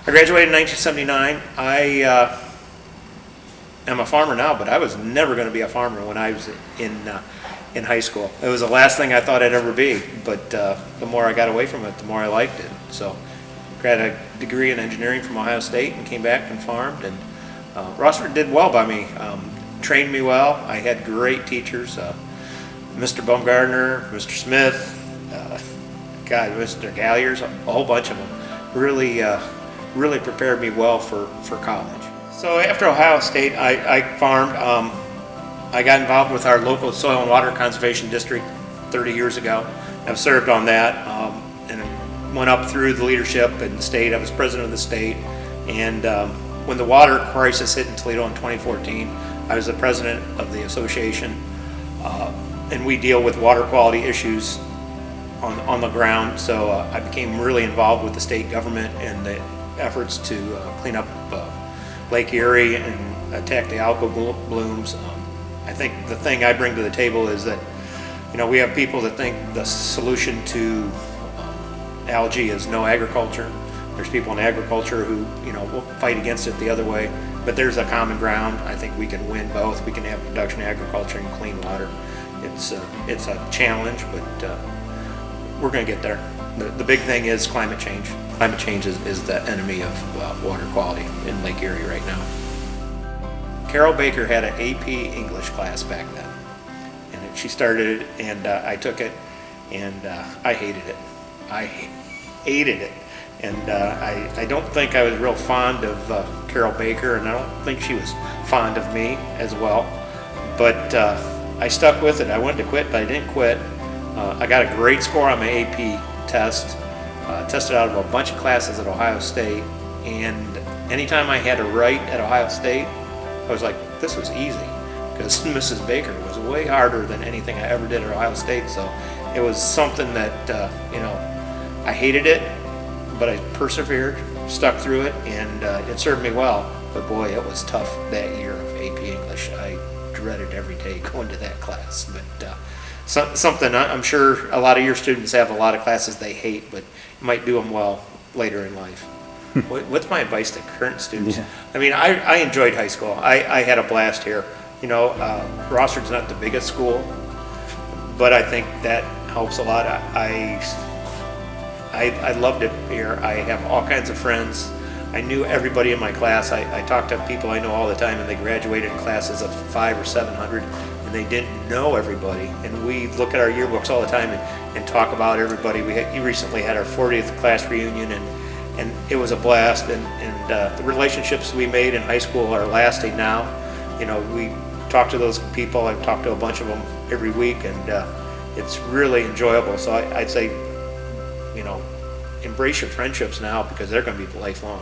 I graduated in 1979. I am a farmer now, but I was never going to be a farmer when I was in high school. It was the last thing I thought I'd ever be, but the more I got away from it, the more I liked it. So got a degree in engineering from Ohio State and came back and farmed, and Rossford did well by me, trained me well. I had great teachers, Mr. Baumgartner, Mr. Smith, Mr. Galliers, a whole bunch of them. Really prepared me well for college. So after Ohio State, I farmed. I got involved with our local soil and water conservation district 30 years ago. I've served on that and went up through the leadership in the state. I was president of the state, and when the water crisis hit in Toledo in 2014, I was the president of the association, and we deal with water quality issues on the ground. So I became really involved with the state government and the efforts to clean up Lake Erie and attack the algal blooms. I think the thing I bring to the table is that, we have people that think the solution to algae is no agriculture. There's people in agriculture who, will fight against it the other way, but there's a common ground. I think we can win both. We can have production agriculture and clean water. It's a challenge, but we're going to get there. The big thing is climate change. Climate change is the enemy of water quality in Lake Erie right now. Carol Baker had an AP English class back then, and she started it, and I took it, and I hated it. I hated it, and I don't think I was real fond of Carol Baker, and I don't think she was fond of me as well, but I stuck with it. I wanted to quit, but I didn't quit. I got a great score on my AP test, tested out of a bunch of classes at Ohio State, and anytime I had to write at Ohio State, I was like, this was easy, because Mrs. Baker was way harder than anything I ever did at Ohio State. So it was something that, I hated it, but I persevered, stuck through it, and it served me well. But boy, it was tough that year of AP English. I dreaded every day going to that class. But something I'm sure a lot of your students have a lot of classes they hate, but you might do them well later in life. What's my advice to current students? Yeah. I mean, I enjoyed high school. I had a blast here. Rossford's not the biggest school, but I think that helps a lot. I loved it here. I have all kinds of friends. I knew everybody in my class. I talked to people I know all the time, and they graduated in classes of 500 or 700, and they didn't know everybody. And we look at our yearbooks all the time and talk about everybody. We recently had our 40th class reunion, and it was a blast, and the relationships we made in high school are lasting now. We talk to those people. I talk to a bunch of them every week, and it's really enjoyable. So I'd say, embrace your friendships now, because they're going to be lifelong.